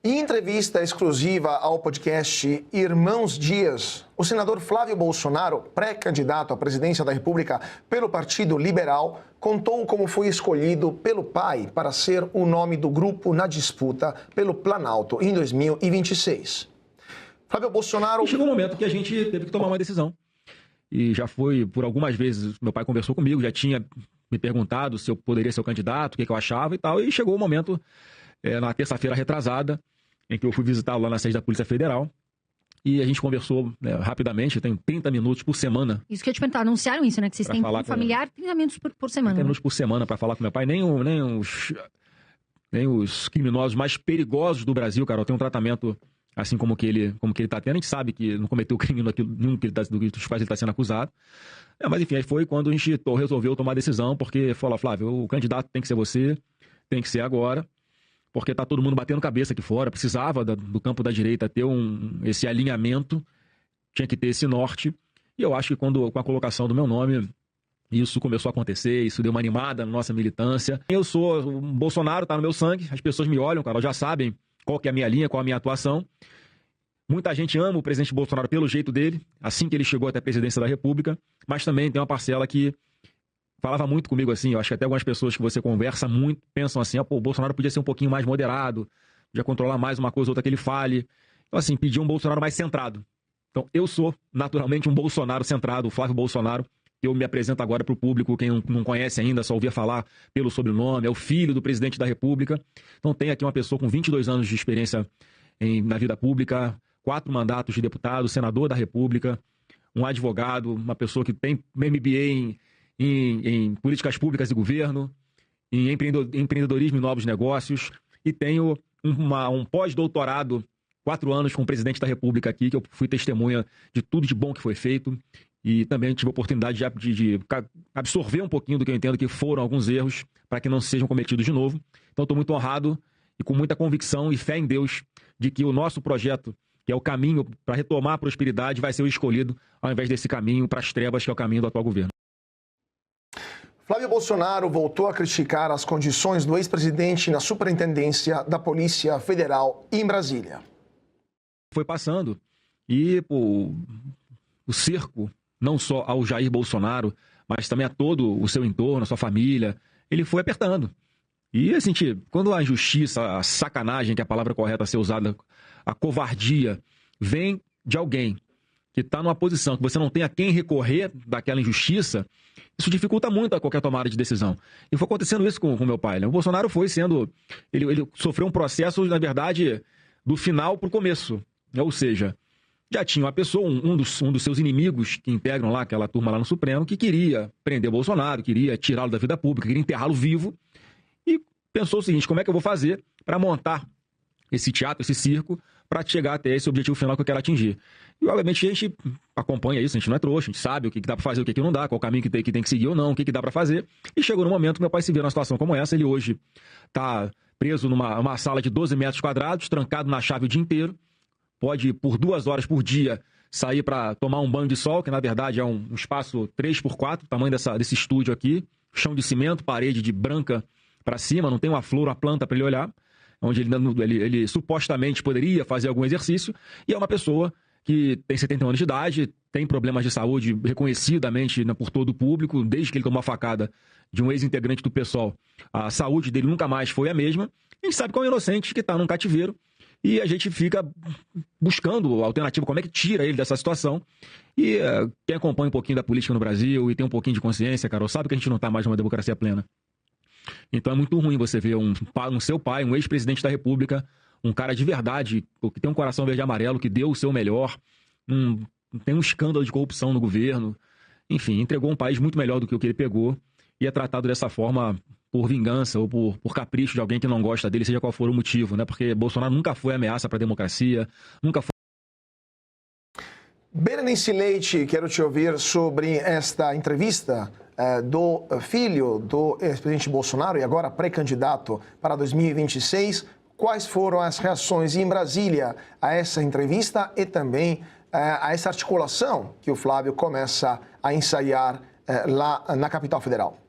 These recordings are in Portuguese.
Em entrevista exclusiva ao podcast Irmãos Dias, o senador Flávio Bolsonaro, pré-candidato à presidência da República pelo Partido Liberal, contou como foi escolhido pelo pai para ser o nome do grupo na disputa pelo Planalto em 2026. Flávio Bolsonaro... E chegou um momento que a gente teve que tomar uma decisão. E já foi, por algumas vezes, meu pai conversou comigo, já tinha me perguntado se eu poderia ser o candidato, o que eu achava e tal. E chegou o momento, na terça-feira retrasada, em que eu fui visitá-lo lá na sede da Polícia Federal. E a gente conversou rapidamente, eu tenho 30 minutos por semana. Isso que eu ia te perguntar, anunciaram isso, né? Que vocês têm um familiar 30 minutos por semana. 30 minutos por semana para falar com meu pai. Nem os criminosos mais perigosos do Brasil, cara, tem um tratamento assim como que ele está tendo. A gente sabe que não cometeu crime nenhum dos quais ele está sendo acusado. Mas enfim, aí foi quando a gente resolveu tomar a decisão, porque falou, Flávio, o candidato tem que ser você, tem que ser agora. Porque está todo mundo batendo cabeça aqui fora, precisava do campo da direita ter esse alinhamento, tinha que ter esse norte, e eu acho que com a colocação do meu nome, isso começou a acontecer, isso deu uma animada na nossa militância. O Bolsonaro está no meu sangue, as pessoas me olham, cara, já sabem qual que é a minha linha, qual a minha atuação. Muita gente ama o presidente Bolsonaro pelo jeito dele, assim que ele chegou até a presidência da República, mas também tem uma parcela que falava muito comigo assim, eu acho que até algumas pessoas que você conversa muito pensam assim, o Bolsonaro podia ser um pouquinho mais moderado, podia controlar mais uma coisa ou outra que ele fale. Então assim, pedia um Bolsonaro mais centrado. Então eu sou naturalmente um Bolsonaro centrado, o Flávio Bolsonaro, que eu me apresento agora para o público, quem não conhece ainda, só ouvia falar pelo sobrenome, é o filho do presidente da República. Então tem aqui uma pessoa com 22 anos de experiência na vida pública, 4 mandatos de deputado, senador da República, um advogado, uma pessoa que tem MBA em políticas públicas e governo, em empreendedorismo e novos negócios, e tenho um pós-doutorado, 4 anos com o presidente da República aqui, que eu fui testemunha de tudo de bom que foi feito, e também tive a oportunidade de absorver um pouquinho do que eu entendo que foram alguns erros, para que não sejam cometidos de novo. Então estou muito honrado e com muita convicção e fé em Deus de que o nosso projeto, que é o caminho para retomar a prosperidade, vai ser o escolhido, ao invés desse caminho para as trevas, que é o caminho do atual governo. Flávio Bolsonaro voltou a criticar as condições do ex-presidente na Superintendência da Polícia Federal em Brasília. Foi passando e o cerco, não só ao Jair Bolsonaro, mas também a todo o seu entorno, a sua família, ele foi apertando. E assim, quando a injustiça, a sacanagem, que é a palavra correta a ser usada, a covardia, vem de alguém que está numa posição que você não tem a quem recorrer daquela injustiça, isso dificulta muito a qualquer tomada de decisão. E foi acontecendo isso com meu pai, né? O Bolsonaro foi sendo... Ele sofreu um processo, na verdade, do final para o começo. Ou seja, já tinha uma pessoa, um dos seus inimigos que integram lá, aquela turma lá no Supremo, que queria prender o Bolsonaro, queria tirá-lo da vida pública, queria enterrá-lo vivo. E pensou o seguinte, como é que eu vou fazer para montar esse teatro, esse circo, para chegar até esse objetivo final que eu quero atingir. E, obviamente, a gente acompanha isso, a gente não é trouxa, a gente sabe o que dá para fazer, o que não dá, qual o caminho que tem que seguir ou não, o que dá para fazer. E chegou no momento que meu pai se vê numa situação como essa, ele hoje está preso numa sala de 12 metros quadrados, trancado na chave o dia inteiro, pode, por 2 horas por dia, sair para tomar um banho de sol, que na verdade é um espaço 3x4, tamanho desse estúdio aqui, chão de cimento, parede de branca para cima, não tem uma flor, uma planta para ele olhar, onde ele supostamente poderia fazer algum exercício, e é uma pessoa que tem 71 anos de idade, tem problemas de saúde reconhecidamente por todo o público, desde que ele tomou a facada de um ex-integrante do PSOL, a saúde dele nunca mais foi a mesma. A gente sabe que é um inocente que está num cativeiro, e a gente fica buscando alternativa, como é que tira ele dessa situação. E quem acompanha um pouquinho da política no Brasil e tem um pouquinho de consciência, Carol, sabe que a gente não está mais numa democracia plena. Então é muito ruim você ver um seu pai, um ex-presidente da República, um cara de verdade, que tem um coração verde e amarelo, que deu o seu melhor, tem um escândalo de corrupção no governo, enfim, entregou um país muito melhor do que o que ele pegou e é tratado dessa forma por vingança ou por capricho de alguém que não gosta dele, seja qual for o motivo, né? Porque Bolsonaro nunca foi ameaça para a democracia, nunca foi... Berenice Leite, quero te ouvir sobre esta entrevista do filho do ex-presidente Bolsonaro e agora pré-candidato para 2026. Quais foram as reações em Brasília a essa entrevista e também a essa articulação que o Flávio começa a ensaiar lá na capital federal?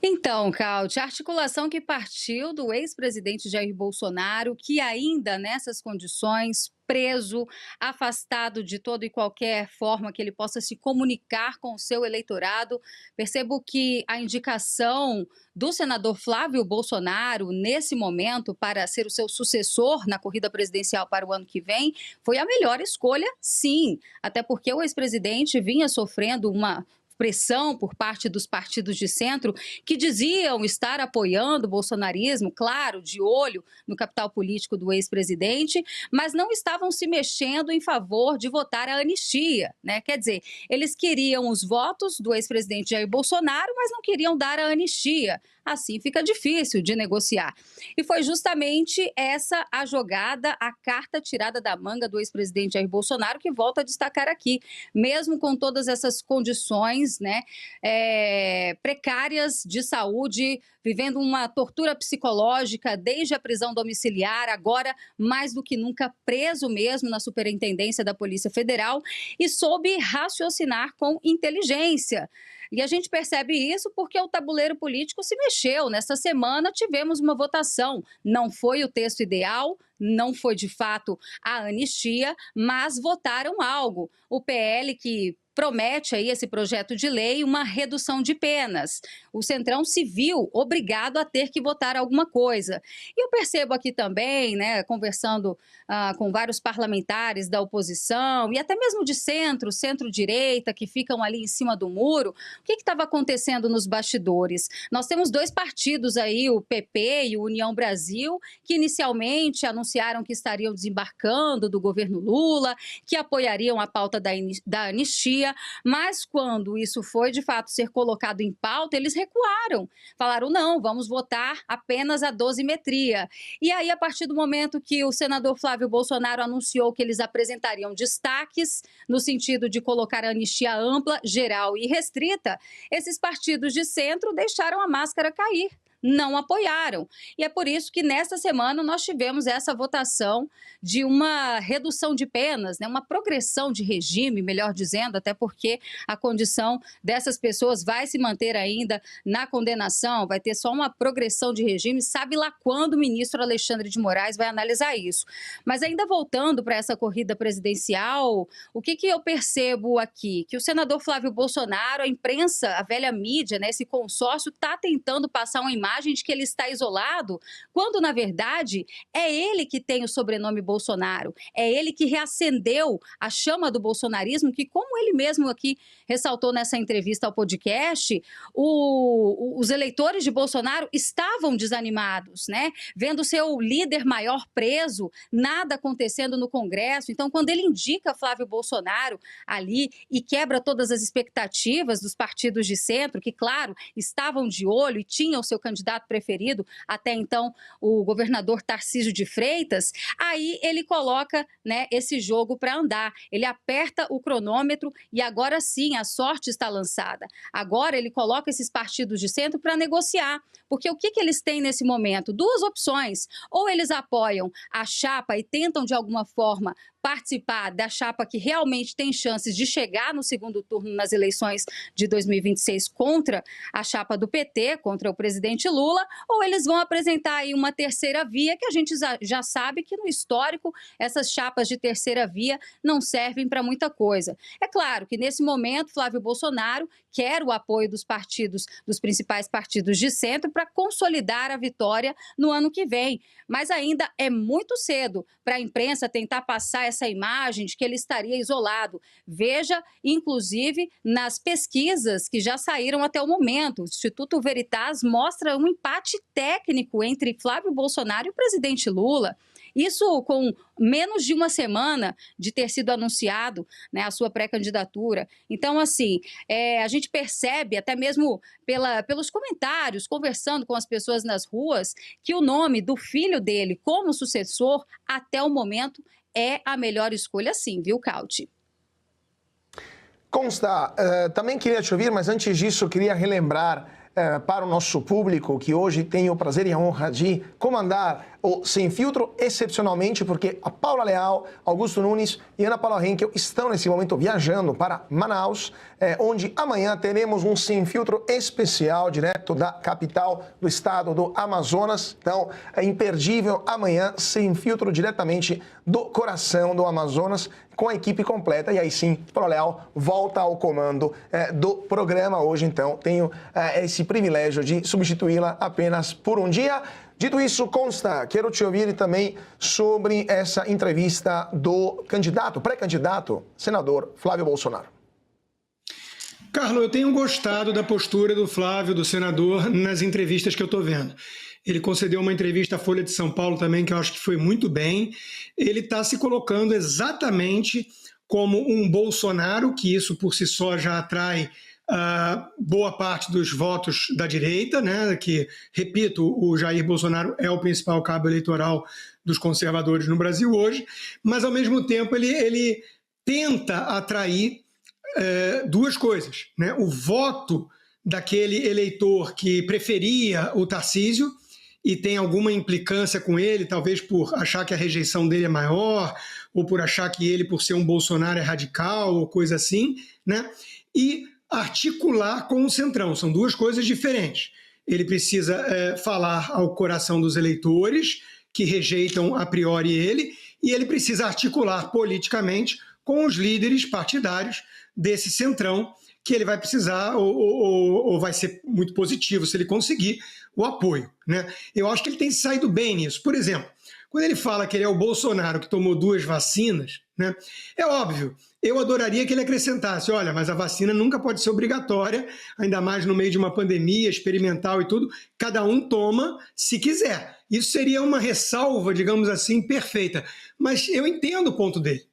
Então, Cláudia, a articulação que partiu do ex-presidente Jair Bolsonaro, que ainda nessas condições, preso, afastado de toda e qualquer forma que ele possa se comunicar com o seu eleitorado. Percebo que a indicação do senador Flávio Bolsonaro, nesse momento, para ser o seu sucessor na corrida presidencial para o ano que vem, foi a melhor escolha, sim. Até porque o ex-presidente vinha sofrendo uma pressão por parte dos partidos de centro que diziam estar apoiando o bolsonarismo, claro, de olho no capital político do ex-presidente, mas não estavam se mexendo em favor de votar a anistia, né? Quer dizer, eles queriam os votos do ex-presidente Jair Bolsonaro, mas não queriam dar a anistia. Assim fica difícil de negociar. E foi justamente essa a jogada, a carta tirada da manga do ex-presidente Jair Bolsonaro, que volta a destacar aqui. Mesmo com todas essas condições, né, precárias de saúde, vivendo uma tortura psicológica desde a prisão domiciliar, agora mais do que nunca preso mesmo na Superintendência da Polícia Federal, e soube raciocinar com inteligência. E a gente percebe isso porque o tabuleiro político se mexeu. Nesta semana tivemos uma votação. Não foi o texto ideal, não foi de fato a anistia, mas votaram algo. O PL que promete aí esse projeto de lei uma redução de penas. O Centrão se viu obrigado a ter que votar alguma coisa. E eu percebo aqui também, né, conversando com vários parlamentares da oposição e até mesmo de centro, centro-direita, que ficam ali em cima do muro, o que estava acontecendo nos bastidores? Nós temos dois partidos aí, o PP e o União Brasil, que inicialmente anunciaram que estariam desembarcando do governo Lula, que apoiariam a pauta da anistia, mas quando isso foi de fato ser colocado em pauta, eles recuaram. Falaram, não, vamos votar apenas a dosimetria. E aí, a partir do momento que o senador Flávio Bolsonaro anunciou que eles apresentariam destaques no sentido de colocar a anistia ampla, geral e restrita, esses partidos de centro deixaram a máscara cair. Não apoiaram. E é por isso que nesta semana nós tivemos essa votação de uma redução de penas, né? Uma progressão de regime, melhor dizendo, até porque a condição dessas pessoas vai se manter ainda na condenação, vai ter só uma progressão de regime, sabe lá quando o ministro Alexandre de Moraes vai analisar isso. Mas ainda voltando para essa corrida presidencial, o que eu percebo aqui? Que o senador Flávio Bolsonaro, a imprensa, a velha mídia, né, esse consórcio está tentando passar uma imagem de que ele está isolado, quando, na verdade, é ele que tem o sobrenome Bolsonaro, é ele que reacendeu a chama do bolsonarismo, que, como ele mesmo aqui ressaltou nessa entrevista ao podcast, os eleitores de Bolsonaro estavam desanimados, né? Vendo seu líder maior preso, nada acontecendo no Congresso. Então, quando ele indica Flávio Bolsonaro ali e quebra todas as expectativas dos partidos de centro, que, claro, estavam de olho e tinham seu candidato preferido, até então o governador Tarcísio de Freitas, aí ele coloca, né, esse jogo para andar. Ele aperta o cronômetro e agora sim a sorte está lançada. Agora ele coloca esses partidos de centro para negociar, porque o que eles têm nesse momento? Duas opções. Ou eles apoiam a chapa e tentam de alguma forma participar da chapa que realmente tem chances de chegar no segundo turno nas eleições de 2026 contra a chapa do PT, contra o presidente Lula, ou eles vão apresentar aí uma terceira via, que a gente já sabe que no histórico essas chapas de terceira via não servem para muita coisa. É claro que nesse momento Flávio Bolsonaro quer o apoio dos partidos, dos principais partidos de centro para consolidar a vitória no ano que vem, mas ainda é muito cedo para a imprensa tentar passar essa imagem de que ele estaria isolado. Veja, inclusive, nas pesquisas que já saíram até o momento. O Instituto Veritas mostra um empate técnico entre Flávio Bolsonaro e o presidente Lula. Isso com menos de uma semana de ter sido anunciado, né, a sua pré-candidatura. Então, assim, a gente percebe, até mesmo pelos comentários, conversando com as pessoas nas ruas, que o nome do filho dele como sucessor, até o momento, é a melhor escolha sim, viu, Cauti? Consta, também queria te ouvir, mas antes disso, queria relembrar para o nosso público, que hoje tem o prazer e a honra de comandar o Sem Filtro, excepcionalmente porque a Paula Leal, Augusto Nunes e Ana Paula Henkel estão nesse momento viajando para Manaus, onde amanhã teremos um Sem Filtro especial direto da capital do estado do Amazonas. Então, é imperdível amanhã, Sem Filtro diretamente do coração do Amazonas, com a equipe completa. E aí sim, Paula Leal volta ao comando do programa hoje. Então, tenho esse privilégio de substituí-la apenas por um dia. Dito isso, Consta, quero te ouvir também sobre essa entrevista do candidato, pré-candidato, senador Flávio Bolsonaro. Carlos, eu tenho gostado da postura do Flávio, do senador, nas entrevistas que eu estou vendo. Ele concedeu uma entrevista à Folha de São Paulo também, que eu acho que foi muito bem. Ele está se colocando exatamente como um Bolsonaro, que isso por si só já atrai boa parte dos votos da direita, né? Que, repito, o Jair Bolsonaro é o principal cabo eleitoral dos conservadores no Brasil hoje, mas ao mesmo tempo ele tenta atrair duas coisas, né? O voto daquele eleitor que preferia o Tarcísio e tem alguma implicância com ele, talvez por achar que a rejeição dele é maior, ou por achar que ele, por ser um Bolsonaro, é radical, ou coisa assim, né? E articular com o Centrão, são duas coisas diferentes. Ele precisa falar ao coração dos eleitores que rejeitam a priori ele, e ele precisa articular politicamente com os líderes partidários desse Centrão, que ele vai precisar, ou vai ser muito positivo se ele conseguir o apoio, né? Eu acho que ele tem saído bem nisso. Por exemplo, quando ele fala que ele é o Bolsonaro que tomou 2 vacinas, né? É óbvio, eu adoraria que ele acrescentasse, olha, mas a vacina nunca pode ser obrigatória, ainda mais no meio de uma pandemia experimental e tudo, cada um toma se quiser. Isso seria uma ressalva, digamos assim, perfeita. Mas eu entendo o ponto dele.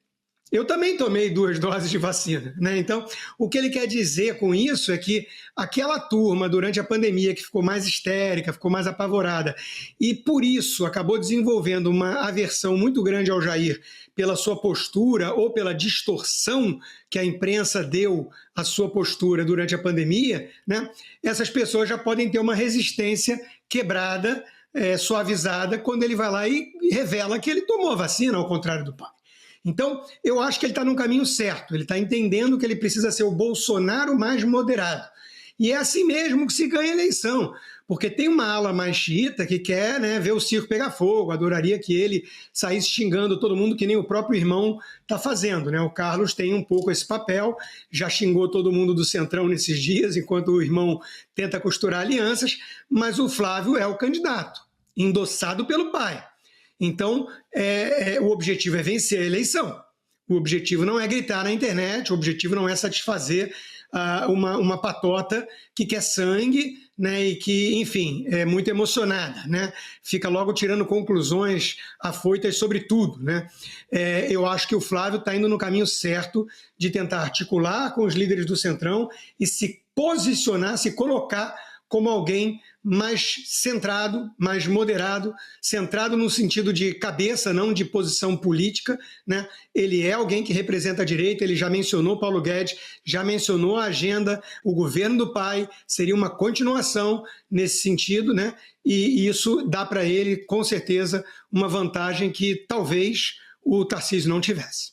Eu também tomei 2 doses de vacina, né? Então, o que ele quer dizer com isso é que aquela turma, durante a pandemia, que ficou mais histérica, ficou mais apavorada, e por isso acabou desenvolvendo uma aversão muito grande ao Jair pela sua postura ou pela distorção que a imprensa deu à sua postura durante a pandemia, né? Essas pessoas já podem ter uma resistência quebrada, suavizada, quando ele vai lá e revela que ele tomou a vacina, ao contrário do pai. Então, eu acho que ele está no caminho certo, ele está entendendo que ele precisa ser o Bolsonaro mais moderado. E é assim mesmo que se ganha a eleição, porque tem uma ala mais xiita que quer, né, ver o circo pegar fogo, adoraria que ele saísse xingando todo mundo que nem o próprio irmão está fazendo, né? O Carlos tem um pouco esse papel, já xingou todo mundo do Centrão nesses dias, enquanto o irmão tenta costurar alianças, mas o Flávio é o candidato, endossado pelo pai. Então, o objetivo é vencer a eleição. O objetivo não é gritar na internet, o objetivo não é satisfazer uma patota que quer sangue, né, e que, enfim, é muito emocionada, né? Fica logo tirando conclusões afoitas sobre tudo, né? Eu acho que o Flávio está indo no caminho certo de tentar articular com os líderes do Centrão e se posicionar, se colocar como alguém mais centrado, mais moderado, centrado no sentido de cabeça, não de posição política, né? Ele é alguém que representa a direita, ele já mencionou Paulo Guedes, já mencionou a agenda, o governo do pai, seria uma continuação nesse sentido, né? E isso dá para ele, com certeza, uma vantagem que talvez o Tarcísio não tivesse.